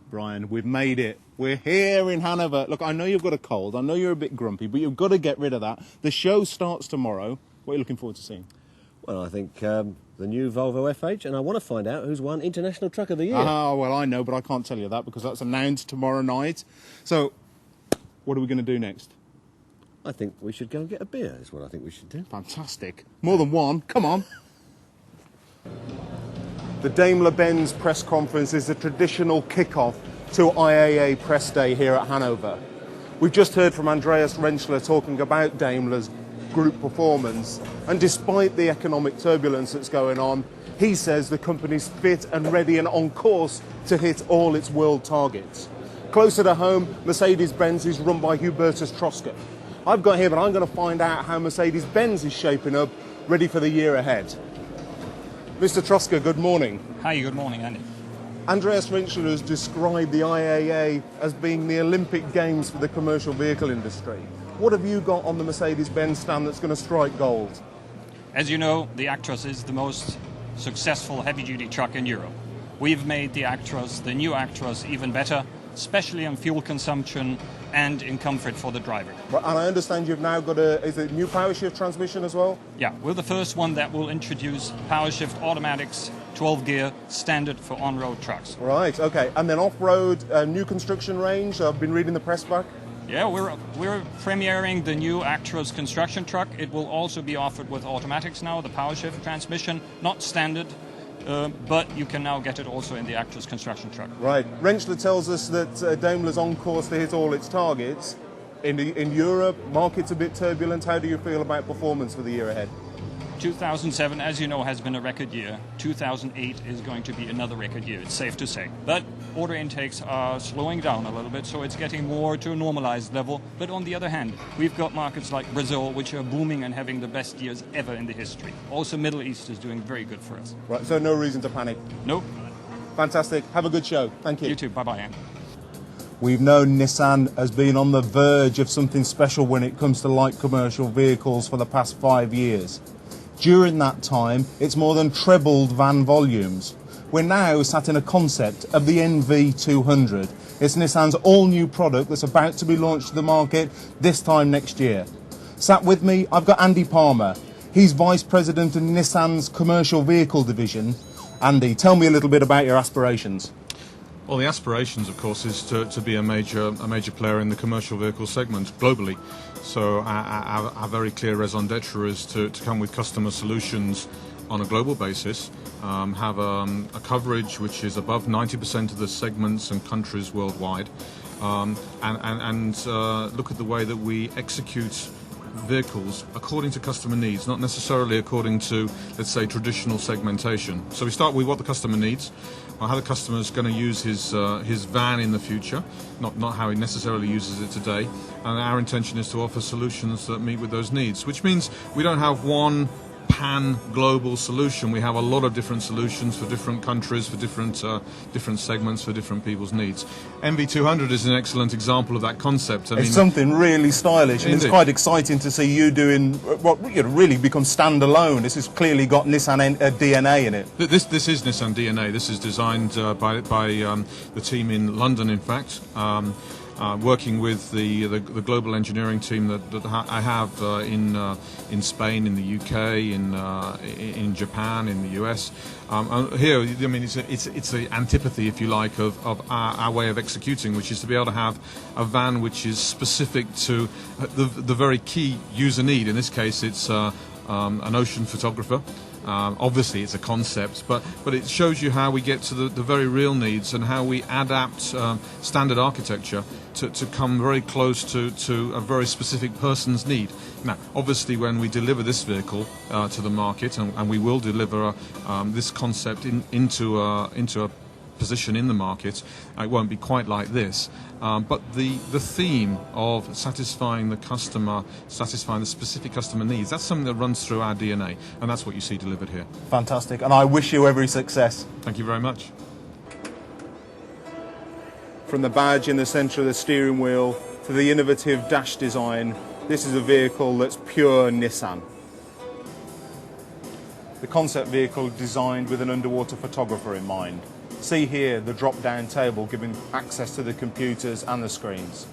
Brian, we've made it. We're here in Hannover. Look, I know you've got a cold. I know you're a bit grumpy, but you've got to get rid of that. The show starts tomorrow. What are you looking forward to seeing? Well, I think the new Volvo FH, and I want to find out who's won International Truck of the Year. Ah, well, I know, but I can't tell you that because that's announced tomorrow night. So, what are we going to do next? I think we should go and get a beer, is what I think we should do. Fantastic. More than one. Come on. The Daimler-Benz press conference is a traditional kick-off to IAA Press Day here at Hannover. We've just heard from Andreas Rentschler talking about Daimler's group performance, and despite the economic turbulence that's going on, he says the company's fit and ready and on course to hit all its world targets. Closer to home, Mercedes-Benz is run by Hubertus Troska. I've got him and I'm going to find out how Mercedes-Benz is shaping up, ready for the year ahead. Mr. Troska, good morning. Hi, good morning, Andy. Andreas Rentschler has described the IAA as being the Olympic Games for the commercial vehicle industry. What have you got on the Mercedes-Benz stand that's going to strike gold? As you know, the Actros is the most successful heavy-duty truck in Europe. We've made the Actros, the new Actros, even better, especially in fuel consumption and in comfort for the driver. Right, and I understand you've now got a new power shift transmission as well? Yeah, we're the first one that will introduce power shift automatics, 12-gear, standard for on-road trucks. Right, okay. And then off-road, new construction range, I've been reading the press back. Yeah, we're premiering the new Actros construction truck. It will also be offered with automatics now, the power shift transmission, not standard, but you can now get it also in the Actros construction truck. Right. Rentschler tells us that Daimler's on course to hit all its targets. In Europe, market's a bit turbulent. How do you feel about performance for the year ahead? 2007, as you know, has been a record year. 2008 is going to be another record year, it's safe to say. But order intakes are slowing down a little bit, so it's getting more to a normalized level. But on the other hand, we've got markets like Brazil, which are booming and having the best years ever in the history. Also, Middle East is doing very good for us. Right, so no reason to panic? Nope. Fantastic. Have a good show. Thank you. You too. Bye-bye, Andy. We've known Nissan has been on the verge of something special when it comes to light commercial vehicles for the past 5 years. During that time, it's more than trebled van volumes. We're now sat in a concept of the NV200. It's Nissan's all-new product that's about to be launched to the market this time next year. Sat with me, I've got Andy Palmer. He's Vice President of Nissan's Commercial Vehicle Division. Andy, tell me a little bit about your aspirations. Well, the aspirations, of course, is to be a major player in the commercial vehicle segment globally. So our very clear raison d'etre is to come with customer solutions on a global basis, have a coverage which is above 90% of the segments and countries worldwide, and look at the way that we execute vehicles according to customer needs, not necessarily according to, let's say, traditional segmentation. So we start with what the customer needs, or how the customer is going to use his van in the future, not how he necessarily uses it today. And our intention is to offer solutions that meet with those needs, which means we don't have one pan-global solution. We have a lot of different solutions for different countries, for different segments, for different people's needs. MV200 is an excellent example of that concept. It's something really stylish, and it's quite exciting to see you doing what really become standalone. This has clearly got Nissan DNA in it. This is Nissan DNA. This is designed by the team in London, in fact. Working with the global engineering team that I have in Spain, in the UK, in Japan, in the US. Here, I mean, it's the antipathy, if you like, of our way of executing, which is to be able to have a van which is specific to the very key user need. In this case, it's an ocean photographer. Obviously it's a concept, but it shows you how we get to the very real needs and how we adapt standard architecture to come very close to a very specific person's need. Now, obviously when we deliver this vehicle to the market, and we will deliver this concept into a position in the market, it won't be quite like this. But the theme of satisfying the customer, satisfying the specific customer needs, that's something that runs through our DNA, and that's what you see delivered here. Fantastic, and I wish you every success. Thank you very much. From the badge in the centre of the steering wheel to the innovative dash design, this is a vehicle that's pure Nissan. The concept vehicle designed with an underwater photographer in mind. See here the drop-down table giving access to the computers and the screens.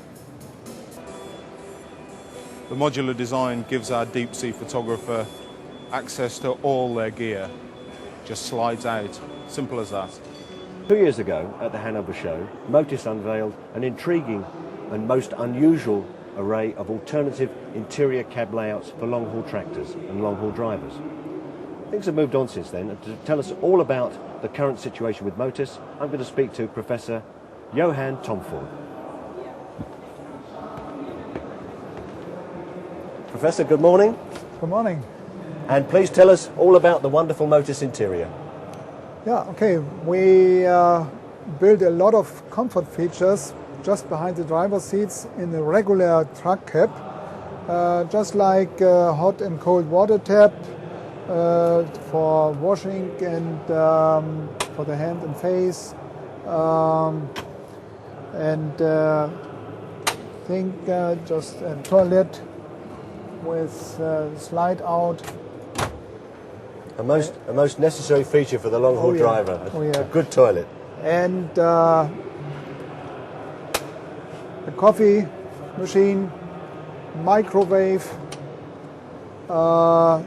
The modular design gives our deep sea photographer access to all their gear. Just slides out, simple as that. 2 years ago at the Hannover Show, Motus unveiled an intriguing and most unusual array of alternative interior cab layouts for long-haul tractors and long-haul drivers. Things have moved on since then, and to tell us all about the current situation with Motus, I'm going to speak to Professor Johan Tomford. Professor, good morning. Good morning. And please tell us all about the wonderful Motus interior. Yeah, okay. We built a lot of comfort features just behind the driver's seats in the regular truck cab, just like hot and cold water tap, for washing and for the hand and face, and just a toilet with slide out. A most necessary feature for the long-haul driver, a good toilet. And a coffee machine, microwave, a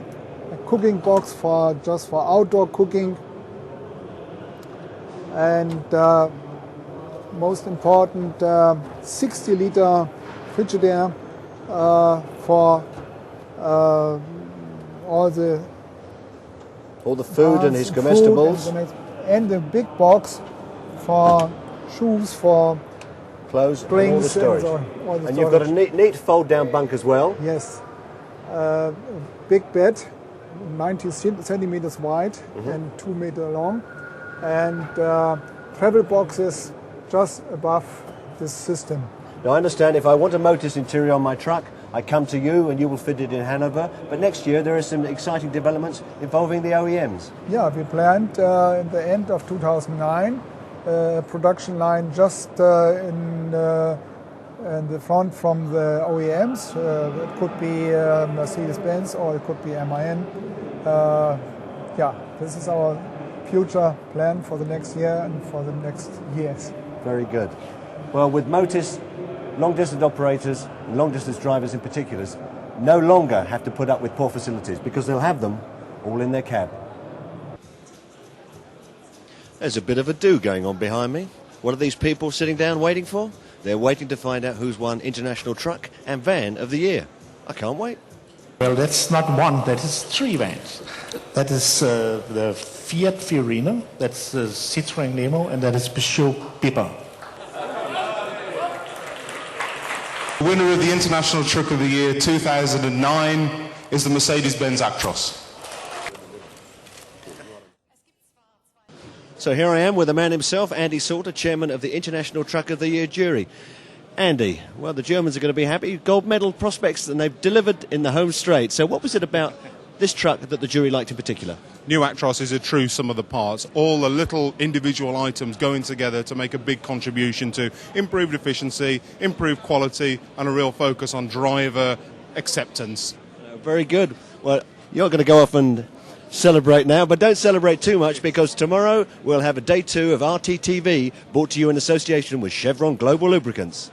cooking box for outdoor cooking, and most important, 60-liter Frigidaire for all the food and his comestibles, and the big box for shoes, for clothes, drinks, and all the storage. All the and you've got a neat fold-down bunk as well. Yes, big bed, 90 centimeters wide and 2 meter long, and travel boxes just above this system. Now I understand if I want a Motus interior on my truck, I come to you and you will fit it in Hannover. But next year there are some exciting developments involving the OEMs. Yeah, we planned in the end of 2009 a production line just in the front from the OEMs. It could be Mercedes-Benz or it could be MAN. This is our future plan for the next year and for the next years. Very good. Well, with Motus, long-distance operators, and long-distance drivers in particular, no longer have to put up with poor facilities because they'll have them all in their cab. There's a bit of a do going on behind me. What are these people sitting down waiting for? They're waiting to find out who's won International Truck and Van of the Year. I can't wait. Well, that's not one, that is 3 vans. That is the Fiat Fiorino, that's the Citroën Nemo, and that is Peugeot Pippa. The winner of the International Truck of the Year 2009 is the Mercedes-Benz Actros. So here I am with the man himself, Andy Salter, chairman of the International Truck of the Year jury. Andy, well, the Germans are going to be happy. Gold medal prospects, and they've delivered in the home straight. So what was it about this truck that the jury liked in particular? New Actros is a true sum of the parts. All the little individual items going together to make a big contribution to improved efficiency, improved quality, and a real focus on driver acceptance. Very good. Well, you're going to go off and celebrate now, but don't celebrate too much because tomorrow we'll have a day 2 of RTTV brought to you in association with Chevron Global Lubricants.